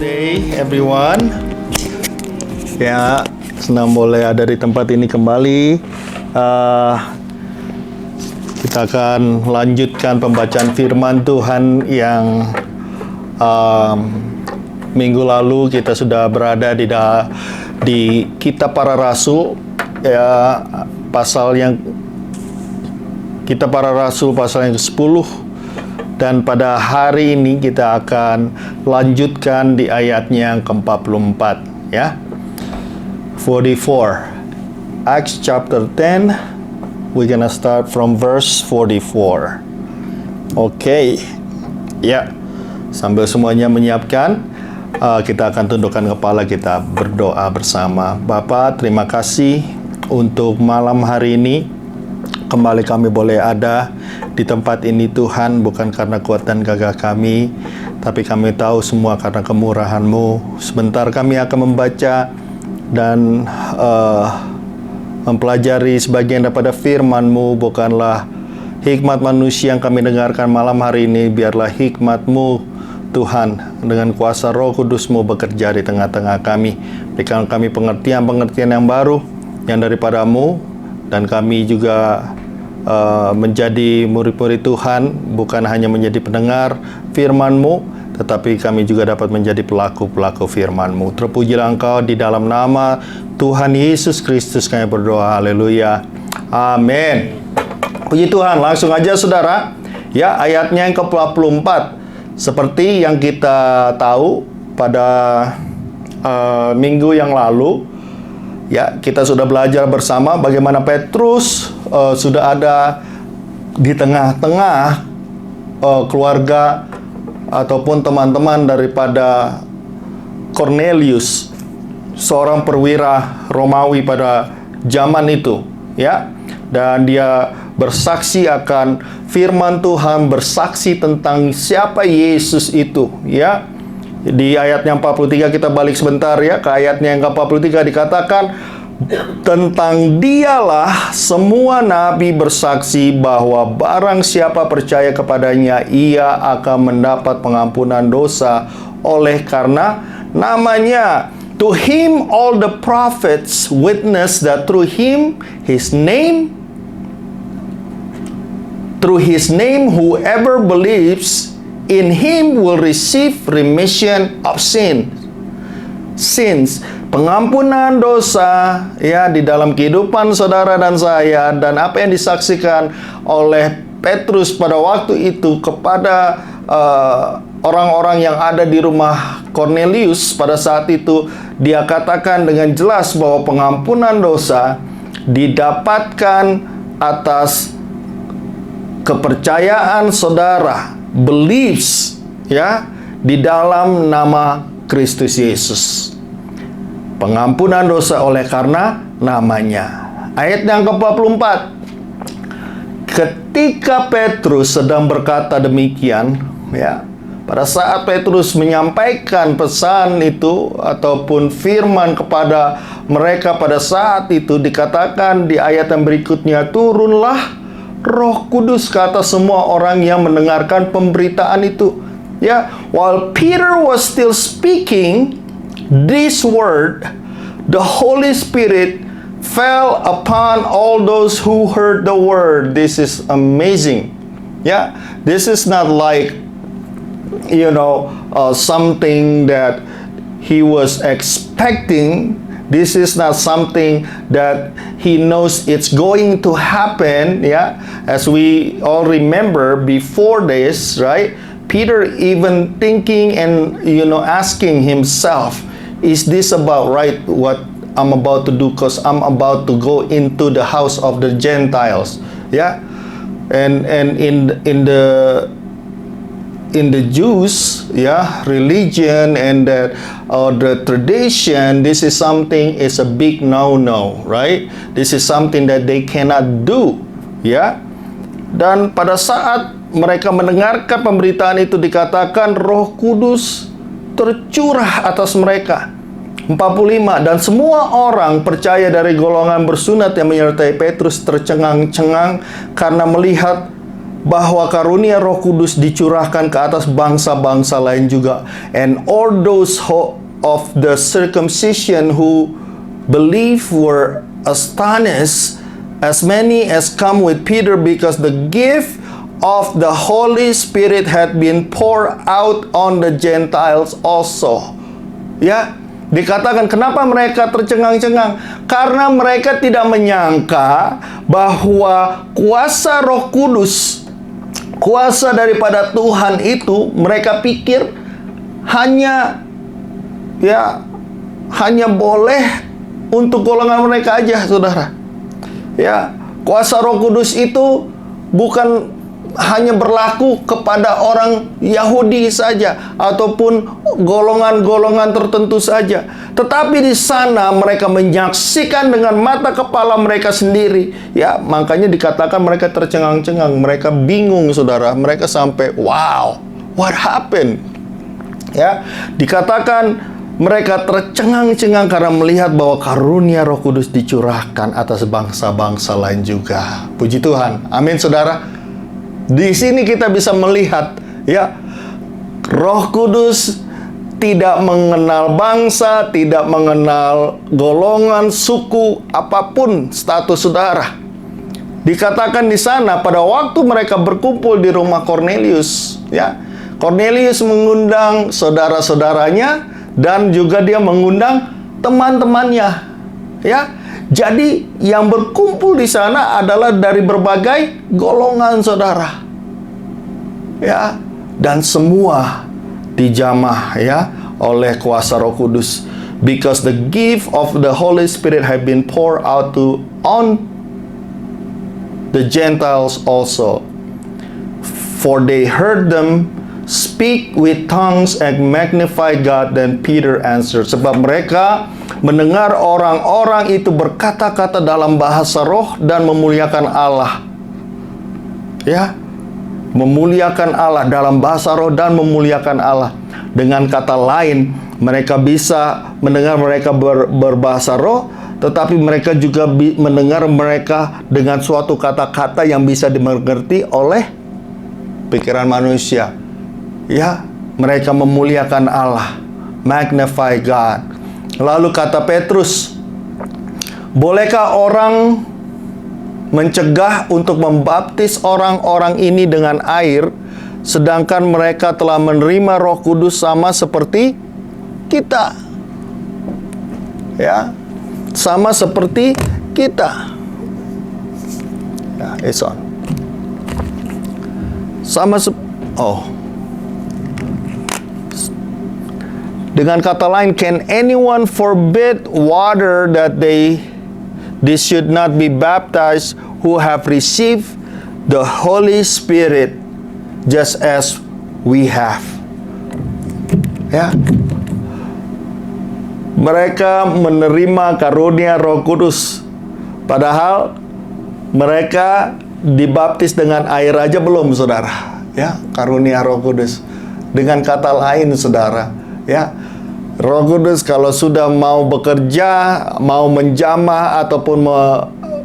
day everyone. Ya, senang boleh ada di tempat ini kembali. Kita akan lanjutkan pembacaan firman Tuhan yang minggu lalu kita sudah berada di Kitab Para Rasul, ya, Kitab Para Rasul pasal yang ke-10. Dan pada hari ini kita akan lanjutkan di ayatnya yang ke-44, ya. 44. Acts chapter 10. We're gonna start from verse 44. Oke. Ya. Sambil semuanya menyiapkan, kita akan tundukkan kepala, kita berdoa bersama. Bapa, terima kasih untuk malam hari ini. Kembali kami boleh ada di tempat ini, Tuhan, bukan karena kuatan gagah kami, tapi kami tahu semua karena kemurahan-Mu. Sebentar kami akan membaca dan mempelajari sebagian daripada firman-Mu. Bukanlah hikmat manusia yang kami dengarkan malam hari ini, biarlah hikmat-Mu, Tuhan, dengan kuasa Roh Kudus-Mu bekerja di tengah-tengah kami. Berikan kami pengertian-pengertian yang baru, yang daripada-Mu, dan kami juga menjadi murid-murid Tuhan, bukan hanya menjadi pendengar firman-Mu, tetapi kami juga dapat menjadi pelaku-pelaku firman-Mu. Terpujilah Engkau, di dalam nama Tuhan Yesus Kristus kami berdoa. Haleluya. Amin. Puji Tuhan. Langsung aja saudara. Ya, ayatnya yang ke-44. Seperti yang kita tahu pada minggu yang lalu, ya, kita sudah belajar bersama bagaimana Petrus sudah ada di tengah-tengah keluarga ataupun teman-teman daripada Cornelius, seorang perwira Romawi pada zaman itu, ya. Dan dia bersaksi akan firman Tuhan, bersaksi tentang siapa Yesus itu, ya. Di ayatnya 43 kita balik sebentar, ya, ke ayatnya yang ke-43 dikatakan, tentang dialah semua nabi bersaksi bahwa barang siapa percaya kepadanya, ia akan mendapat pengampunan dosa oleh karena namanya. To him all the prophets witness that through his name, whoever believes in him will receive remission of sins, pengampunan dosa, ya, di dalam kehidupan saudara dan saya. Dan apa yang disaksikan oleh Petrus pada waktu itu kepada orang-orang yang ada di rumah Cornelius pada saat itu, dia katakan dengan jelas bahwa pengampunan dosa didapatkan atas kepercayaan saudara, beliefs, ya, di dalam nama Kristus Yesus. Pengampunan dosa oleh karena namanya. Ayat yang ke-44. Ketika Petrus sedang berkata demikian, ya, pada saat Petrus menyampaikan pesan itu ataupun firman kepada mereka pada saat itu, dikatakan di ayat yang berikutnya, turunlah Roh Kudus ke atas semua orang yang mendengarkan pemberitaan itu. Ya, while Peter was still speaking this word, the Holy Spirit fell upon all those who heard the word. This is amazing. Yeah, this is not like, something that he was expecting. This is not something that he knows it's going to happen. Yeah, as we all remember before this, right? Peter even thinking and asking himself, is this about right what I'm about to do? Because I'm about to go into the house of the Gentiles. Yeah, and in the Jews, yeah, religion and the tradition, this is something, is a big no-no, right? This is something that they cannot do, ya. Dan pada saat mereka mendengarkan pemberitaan itu, dikatakan Roh Kudus tercurah atas mereka. 45. Dan semua orang percaya dari golongan bersunat yang menyertai Petrus tercengang-cengang karena melihat bahwa karunia Roh Kudus dicurahkan ke atas bangsa-bangsa lain juga. And all those of the circumcision who believe were astonished, as many as come with Peter, because the gift of the Holy Spirit had been poured out on the Gentiles also. Ya, dikatakan kenapa mereka tercengang-cengang? Karena mereka tidak menyangka bahwa kuasa Roh Kudus, kuasa daripada Tuhan itu, mereka pikir hanya boleh untuk golongan mereka aja, saudara. Ya, kuasa Roh Kudus itu bukan hanya berlaku kepada orang Yahudi saja ataupun golongan-golongan tertentu saja. Tetapi di sana mereka menyaksikan dengan mata kepala mereka sendiri. Ya, makanya dikatakan mereka tercengang-cengang, mereka bingung, saudara. Mereka sampai, wow, what happened? Ya, dikatakan mereka tercengang-cengang karena melihat bahwa karunia Roh Kudus dicurahkan atas bangsa-bangsa lain juga. Puji Tuhan. Amin, saudara. Di sini kita bisa melihat, ya, Roh Kudus tidak mengenal bangsa, tidak mengenal golongan, suku, apapun status saudara. Dikatakan di sana pada waktu mereka berkumpul di rumah Cornelius, ya, Cornelius mengundang saudara-saudaranya dan juga dia mengundang teman-temannya, ya. Jadi yang berkumpul di sana adalah dari berbagai golongan, saudara. Ya, dan semua dijamah, ya, oleh kuasa Roh Kudus. Because the gift of the Holy Spirit have been poured out on the Gentiles also. For they heard them speak with tongues and magnify God. Then Peter answered. Sebab mereka mendengar orang-orang itu berkata-kata dalam bahasa roh dan memuliakan Allah. Ya, memuliakan Allah dalam bahasa roh dan memuliakan Allah. Dengan kata lain, mereka bisa mendengar mereka berbahasa roh, tetapi mereka juga mendengar mereka dengan suatu kata-kata yang bisa dimengerti oleh pikiran manusia. Ya, mereka memuliakan Allah, magnify God. Lalu kata Petrus, bolehkah orang mencegah untuk membaptis orang-orang ini dengan air, sedangkan mereka telah menerima Roh Kudus sama seperti kita? Ya, sama seperti kita. Ya, it's on. Dengan kata lain, can anyone forbid water that they should not be baptized who have received the Holy Spirit just as we have? Ya, mereka menerima karunia Roh Kudus, padahal mereka dibaptis dengan air aja belum, saudara. Ya, karunia Roh Kudus. Dengan kata lain, saudara, ya, Roh Kudus kalau sudah mau bekerja, mau menjamah ataupun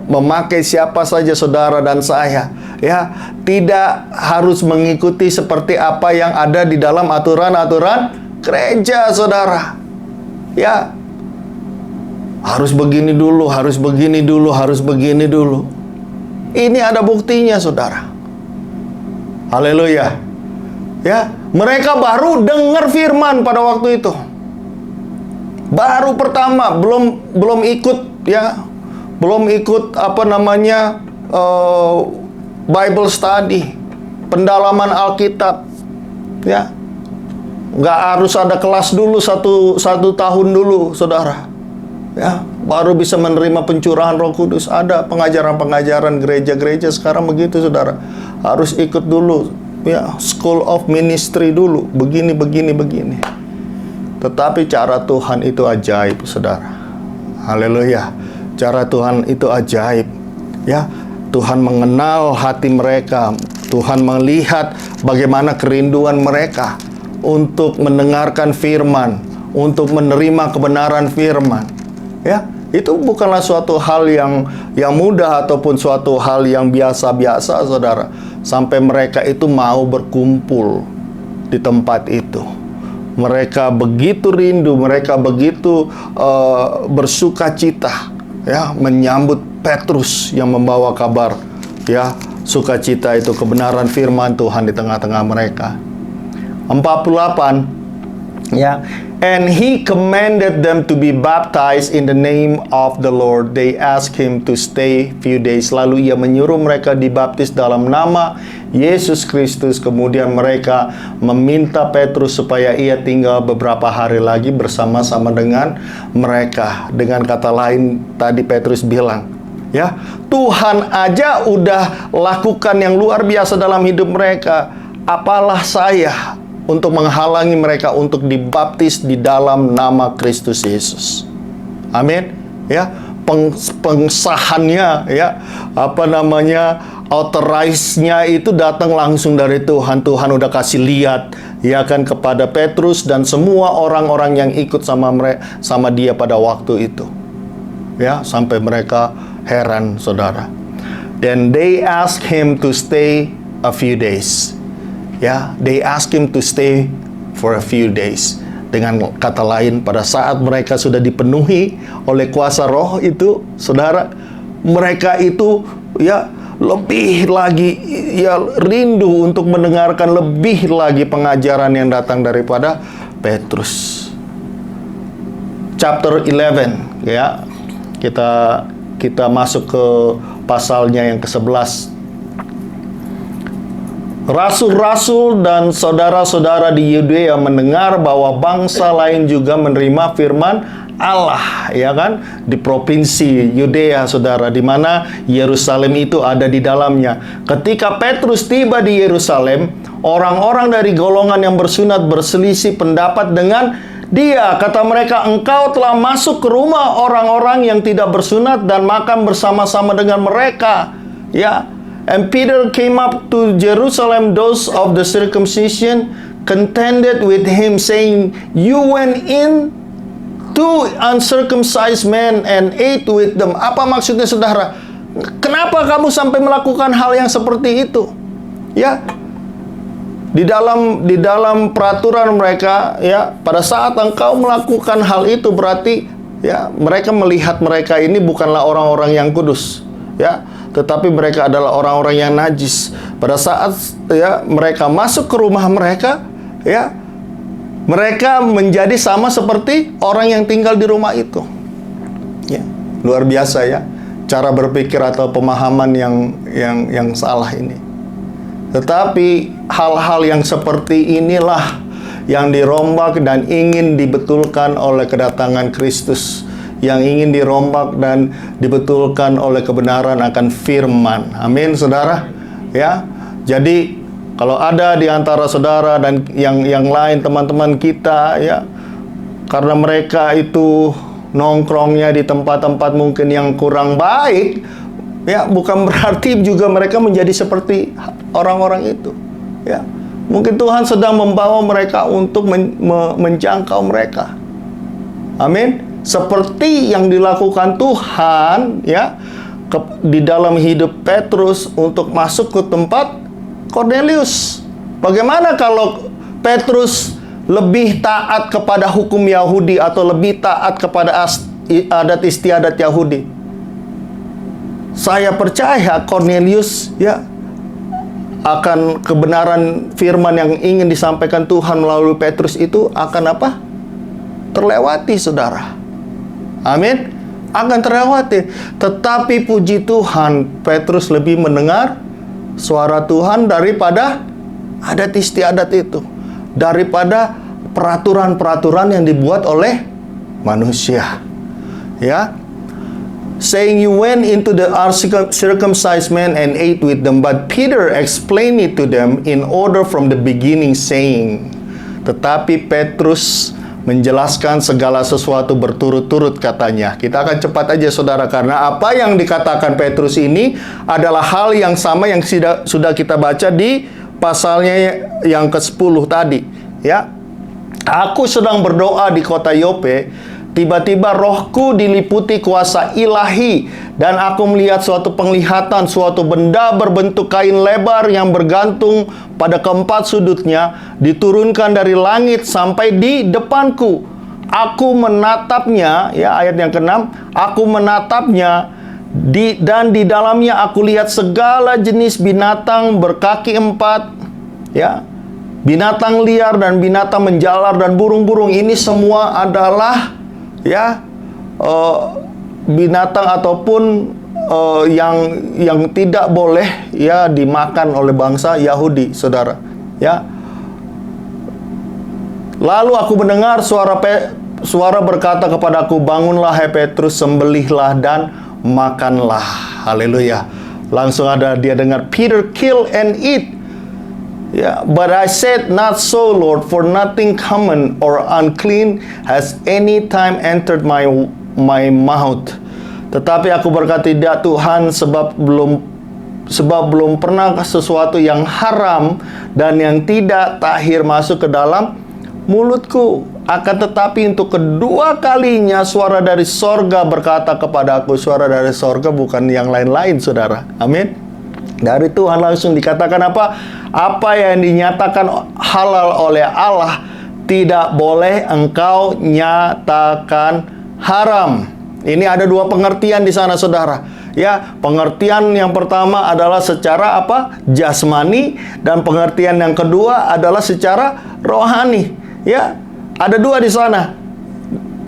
memakai siapa saja saudara dan saya, ya, tidak harus mengikuti seperti apa yang ada di dalam aturan-aturan gereja, saudara. Ya, harus begini dulu, harus begini dulu, harus begini dulu. Ini ada buktinya, saudara. Haleluya. Ya, mereka baru dengar firman pada waktu itu. Baru pertama, belum ikut, ya, belum ikut Bible study, pendalaman Alkitab, ya. Nggak harus ada kelas dulu satu tahun dulu, saudara. Ya, baru bisa menerima pencurahan Roh Kudus. Ada pengajaran-pengajaran gereja-gereja sekarang begitu, saudara. Harus ikut dulu, ya, School of Ministry dulu, begini. Tetapi cara Tuhan itu ajaib, saudara. Haleluya. Cara Tuhan itu ajaib. Ya, Tuhan mengenal hati mereka. Tuhan melihat bagaimana kerinduan mereka untuk mendengarkan firman, untuk menerima kebenaran firman. Ya, itu bukanlah suatu hal yang mudah ataupun suatu hal yang biasa-biasa, saudara. sampai mereka itu mau berkumpul di tempat itu. Mereka begitu rindu, mereka begitu bersuka cita, ya, menyambut Petrus yang membawa kabar, ya, sukacita itu, kebenaran firman Tuhan di tengah-tengah mereka. 48, ya. And he commanded them to be baptized in the name of the Lord. They asked him to stay few days. Lalu ia menyuruh mereka dibaptis dalam nama Yesus Kristus. Kemudian mereka meminta Petrus supaya ia tinggal beberapa hari lagi bersama-sama dengan mereka. Dengan kata lain, tadi Petrus bilang, ya, Tuhan aja udah lakukan yang luar biasa dalam hidup mereka. Apalah saya untuk menghalangi mereka untuk dibaptis di dalam nama Kristus Yesus. Amin. Ya, pengsahannya, ya, authorize-nya itu datang langsung dari Tuhan. Tuhan udah kasih lihat, ya kan, kepada Petrus dan semua orang-orang yang ikut sama dia pada waktu itu. Ya, sampai mereka heran, saudara. Then they asked him to stay a few days. Ya, they ask him to stay for a few days. Dengan kata lain, pada saat mereka sudah dipenuhi oleh kuasa Roh itu, saudara, mereka itu, ya, lebih lagi, ya, rindu untuk mendengarkan lebih lagi pengajaran yang datang daripada Petrus. Chapter 11, ya, kita masuk ke pasalnya yang ke-11. Rasul-rasul dan saudara-saudara di Yudea mendengar bahwa bangsa lain juga menerima firman Allah, ya kan, di provinsi Yudea, saudara, di mana Yerusalem itu ada di dalamnya. Ketika Petrus tiba di Yerusalem, orang-orang dari golongan yang bersunat berselisih pendapat dengan dia. Kata mereka, engkau telah masuk ke rumah orang-orang yang tidak bersunat dan makan bersama-sama dengan mereka. Ya. And Peter came up to Jerusalem, those of the circumcision contended with him, saying, you went in to uncircumcised men and ate with them. Apa maksudnya, saudara? Kenapa kamu sampai melakukan hal yang seperti itu? Ya, di dalam peraturan mereka, ya, pada saat engkau melakukan hal itu berarti, ya, mereka melihat mereka ini bukanlah orang-orang yang kudus, ya, tetapi mereka adalah orang-orang yang najis. Pada saat, ya, mereka masuk ke rumah mereka, ya, mereka menjadi sama seperti orang yang tinggal di rumah itu. Ya, luar biasa, ya, cara berpikir atau pemahaman yang salah ini. Tetapi hal-hal yang seperti inilah yang dirombak dan ingin dibetulkan oleh kedatangan Kristus, yang ingin dirombak dan dibetulkan oleh kebenaran akan firman. Amin, saudara. Ya, jadi kalau ada di antara saudara dan yang lain, teman-teman kita, ya, karena mereka itu nongkrongnya di tempat-tempat mungkin yang kurang baik, ya, bukan berarti juga mereka menjadi seperti orang-orang itu. Ya, mungkin Tuhan sedang membawa mereka untuk menjangkau mereka. Amin. Seperti yang dilakukan Tuhan, ya, di dalam hidup Petrus untuk masuk ke tempat Kornelius. Bagaimana kalau Petrus lebih taat kepada hukum Yahudi atau lebih taat kepada adat istiadat Yahudi? Saya percaya Kornelius, ya, akan kebenaran firman yang ingin disampaikan Tuhan melalui Petrus itu akan apa? Terlewati, saudara. Amin. Akan terlewati. Tetapi puji Tuhan, Petrus lebih mendengar suara Tuhan daripada adat istiadat itu, daripada peraturan-peraturan yang dibuat oleh manusia. Ya. Saying, you went into the uncircumcised men and ate with them. But Peter explained it to them in order from the beginning, saying. Tetapi Petrus menjelaskan segala sesuatu berturut-turut, katanya. Kita akan cepat aja, saudara, karena apa yang dikatakan Petrus ini adalah hal yang sama yang sudah kita baca di pasalnya yang ke-10 tadi. Ya, aku sedang berdoa di kota Yope tiba-tiba rohku diliputi kuasa ilahi, dan aku melihat suatu penglihatan, suatu benda berbentuk kain lebar yang bergantung pada keempat sudutnya, diturunkan dari langit sampai di depanku. Aku menatapnya, ya, ayat yang ke-6, aku menatapnya, dan di dalamnya aku lihat segala jenis binatang berkaki 4, ya, binatang liar dan binatang menjalar dan burung-burung. Ini semua adalah, ya, binatang ataupun yang tidak boleh, ya, dimakan oleh bangsa Yahudi, saudara. Ya. Lalu aku mendengar suara berkata kepadaku, bangunlah hai Petrus, sembelihlah dan makanlah. Haleluya. Langsung ada dia dengar, Peter, kill and eat. Yeah, but I said, not so, Lord, for nothing common or unclean has any time entered my mouth. Tetapi aku berkata, tidak Tuhan, sebab belum pernah sesuatu yang haram dan yang tidak tahir masuk ke dalam mulutku. Akan tetapi untuk kedua kalinya suara dari sorga berkata kepadaku. Suara dari sorga bukan yang lain-lain, saudara. Amin. Dari Tuhan langsung dikatakan apa? Apa yang dinyatakan halal oleh Allah tidak boleh engkau nyatakan haram. Ini ada dua pengertian di sana, saudara. Ya, pengertian yang pertama adalah secara apa? Jasmani, dan pengertian yang kedua adalah secara rohani. Ya, ada dua di sana.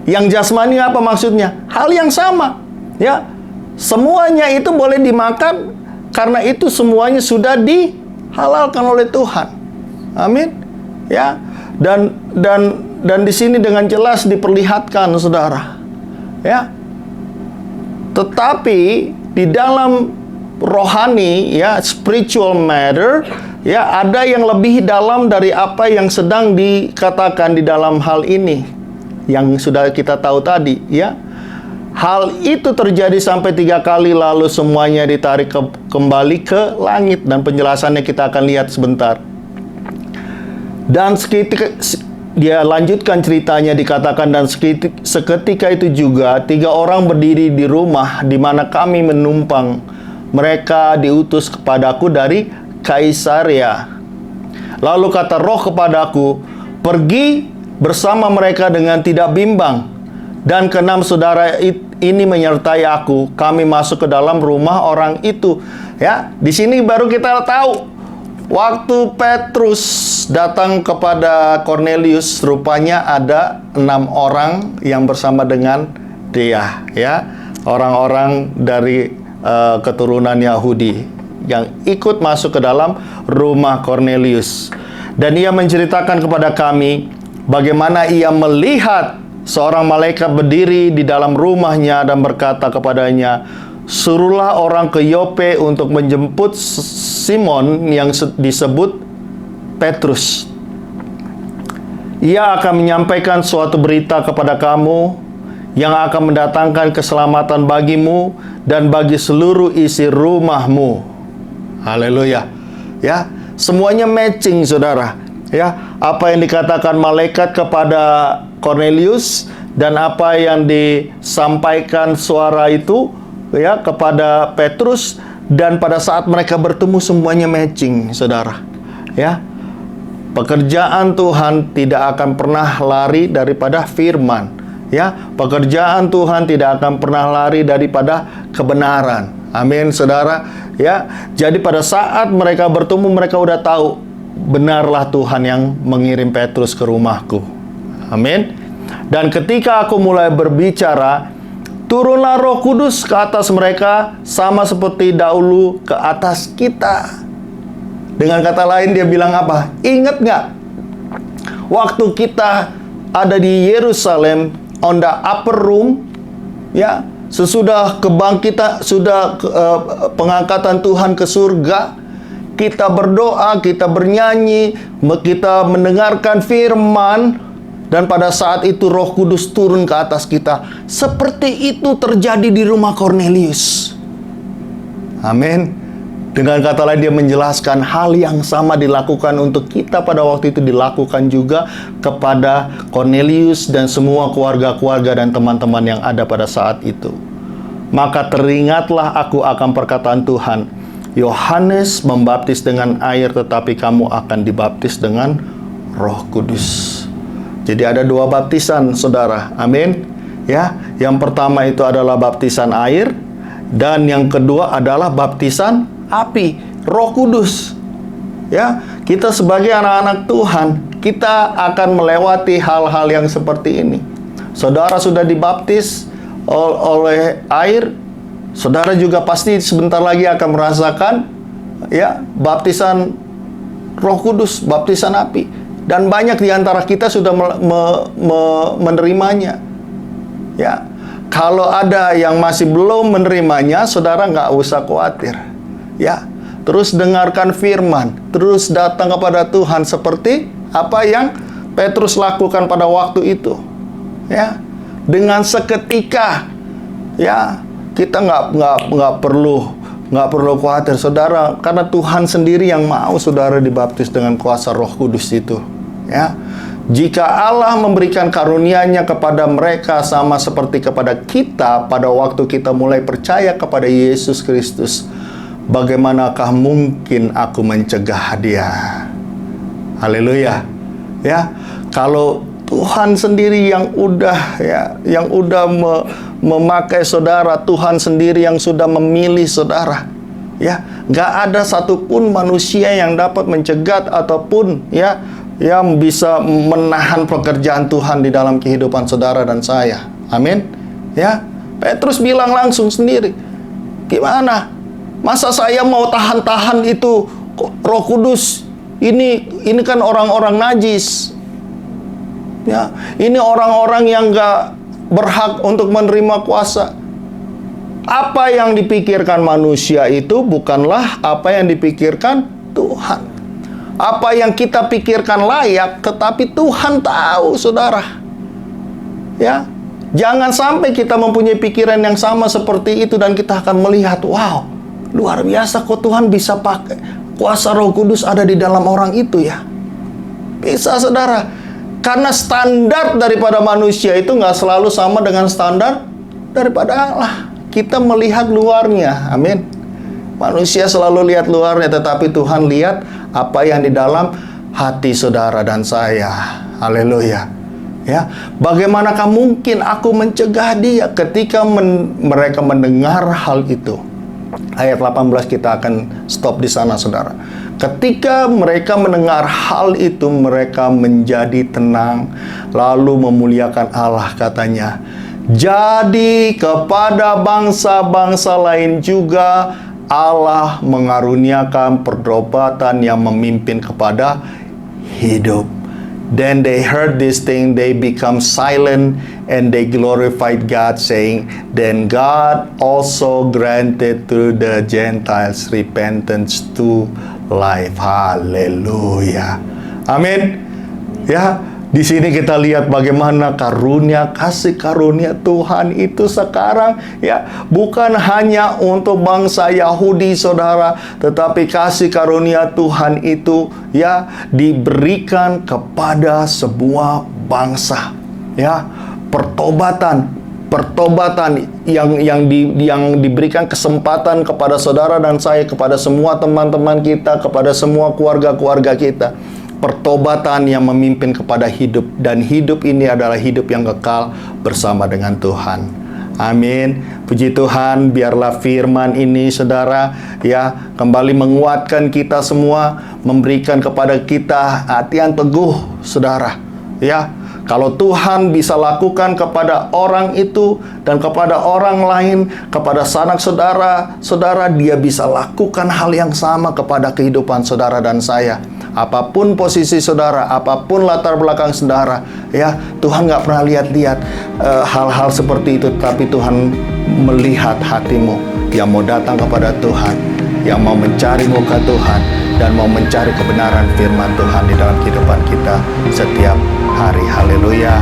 Yang jasmani apa maksudnya? Hal yang sama. Ya, semuanya itu boleh dimakan karena itu semuanya sudah dihalalkan oleh Tuhan. Amin. Ya, dan di sini dengan jelas diperlihatkan, saudara. Ya. Tetapi di dalam rohani, ya, spiritual matter, ya, ada yang lebih dalam dari apa yang sedang dikatakan di dalam hal ini yang sudah kita tahu tadi, ya. Hal itu terjadi sampai 3 kali, lalu semuanya ditarik kembali ke langit, dan penjelasannya kita akan lihat sebentar. Dan dia lanjutkan ceritanya, dikatakan, dan seketika itu juga 3 orang berdiri di rumah di mana kami menumpang. Mereka diutus kepadaku dari Kaisarea. Lalu kata Roh kepadaku, pergi bersama mereka dengan tidak bimbang. Dan ke-6 saudara ini menyertai aku. Kami masuk ke dalam rumah orang itu. Ya, di sini baru kita tahu. Waktu Petrus datang kepada Cornelius, rupanya ada 6 orang yang bersama dengan dia, ya, orang-orang dari keturunan Yahudi yang ikut masuk ke dalam rumah Cornelius. Dan ia menceritakan kepada kami bagaimana ia melihat seorang malaikat berdiri di dalam rumahnya dan berkata kepadanya, suruhlah orang ke Yope untuk menjemput Simon yang disebut Petrus. Ia akan menyampaikan suatu berita kepada kamu yang akan mendatangkan keselamatan bagimu dan bagi seluruh isi rumahmu. Haleluya. Ya, semuanya matching, saudara. Ya, apa yang dikatakan malaikat kepada Cornelius dan apa yang disampaikan suara itu, ya, kepada Petrus, dan pada saat mereka bertemu semuanya matching, saudara. Ya, pekerjaan Tuhan tidak akan pernah lari daripada firman. Ya, pekerjaan Tuhan tidak akan pernah lari daripada kebenaran. Amin, saudara. Ya, jadi pada saat mereka bertemu, mereka udah tahu benarlah Tuhan yang mengirim Petrus ke rumahku. Amin. Dan ketika aku mulai berbicara, turunlah Roh Kudus ke atas mereka sama seperti dahulu ke atas kita. Dengan kata lain dia bilang apa? Ingat nggak? Waktu kita ada di Yerusalem on the upper room, ya, sesudah kebangkitan, sudah pengangkatan Tuhan ke surga, kita berdoa, kita bernyanyi, kita mendengarkan firman, dan pada saat itu Roh Kudus turun ke atas kita. Seperti itu terjadi di rumah Cornelius. Amin. Dengan kata lain, dia menjelaskan hal yang sama dilakukan untuk kita pada waktu itu dilakukan juga kepada Cornelius dan semua keluarga-keluarga dan teman-teman yang ada pada saat itu. Maka teringatlah aku akan perkataan Tuhan, Yohanes membaptis dengan air, tetapi kamu akan dibaptis dengan Roh Kudus. Jadi ada dua baptisan, saudara. Amin. Ya, yang pertama itu adalah baptisan air, dan yang kedua adalah baptisan api, Roh Kudus. Ya, kita sebagai anak-anak Tuhan, kita akan melewati hal-hal yang seperti ini. Saudara sudah dibaptis oleh air, saudara juga pasti sebentar lagi akan merasakan ya baptisan Roh Kudus, baptisan api. Dan banyak di antara kita sudah menerimanya. Ya, kalau ada yang masih belum menerimanya, saudara nggak usah khawatir. Ya, terus dengarkan firman, terus datang kepada Tuhan seperti apa yang Petrus lakukan pada waktu itu. Ya, dengan seketika, ya, kita nggak perlu khawatir, saudara, karena Tuhan sendiri yang mau saudara dibaptis dengan kuasa Roh Kudus itu. Ya, jika Allah memberikan karunia-Nya kepada mereka sama seperti kepada kita pada waktu kita mulai percaya kepada Yesus Kristus, bagaimanakah mungkin aku mencegah dia? Haleluya. Ya, kalau Tuhan sendiri yang udah memakai saudara, Tuhan sendiri yang sudah memilih saudara. Ya, nggak ada satupun manusia yang dapat mencegat ataupun yang bisa menahan pekerjaan Tuhan di dalam kehidupan saudara dan saya. Amin. Ya, Petrus bilang langsung sendiri, gimana? Masa saya mau tahan-tahan itu Roh Kudus? Ini kan orang-orang najis. Ya, ini orang-orang yang gak berhak untuk menerima kuasa. Apa yang dipikirkan manusia itu bukanlah apa yang dipikirkan Tuhan. Apa yang kita pikirkan layak, tetapi Tuhan tahu, saudara. Ya, jangan sampai kita mempunyai pikiran yang sama seperti itu dan kita akan melihat, wow, luar biasa kok Tuhan bisa pakai kuasa Roh Kudus ada di dalam orang itu ya. Bisa, saudara. Karena standar daripada manusia itu nggak selalu sama dengan standar daripada Allah. Kita melihat luarnya, amin. Manusia selalu lihat luarnya, tetapi Tuhan lihat apa yang di dalam hati saudara dan saya. Haleluya. Ya, bagaimanakah mungkin aku mencegah dia ketika mereka mendengar hal itu? Ayat 18 kita akan stop di sana, saudara. Ketika mereka mendengar hal itu, mereka menjadi tenang, lalu memuliakan Allah, katanya. Jadi kepada bangsa-bangsa lain juga Allah mengaruniakan pertobatan yang memimpin kepada hidup. Then they heard this thing, they become silent, and they glorified God, saying, then God also granted to the Gentiles repentance to life. Haleluya. Amin. Ya, di sini kita lihat bagaimana karunia, kasih karunia Tuhan itu sekarang ya, bukan hanya untuk bangsa Yahudi, saudara, tetapi kasih karunia Tuhan itu ya diberikan kepada sebuah bangsa. Ya, pertobatan yang diberikan kesempatan kepada saudara dan saya, kepada semua teman-teman kita, kepada semua keluarga-keluarga kita. Pertobatan yang memimpin kepada hidup, dan hidup ini adalah hidup yang kekal bersama dengan Tuhan. Amin. Puji Tuhan, biarlah firman ini, saudara, ya, kembali menguatkan kita semua, memberikan kepada kita hati yang teguh, saudara. Ya, kalau Tuhan bisa lakukan kepada orang itu dan kepada orang lain, kepada sanak saudara, Dia bisa lakukan hal yang sama kepada kehidupan saudara dan saya. Apapun posisi saudara, apapun latar belakang saudara, ya, Tuhan nggak pernah lihat hal-hal seperti itu, tapi Tuhan melihat hatimu yang mau datang kepada Tuhan, yang mau mencari muka Tuhan, dan mau mencari kebenaran firman Tuhan di dalam kehidupan kita setiap hari. Haleluya.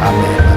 Amin.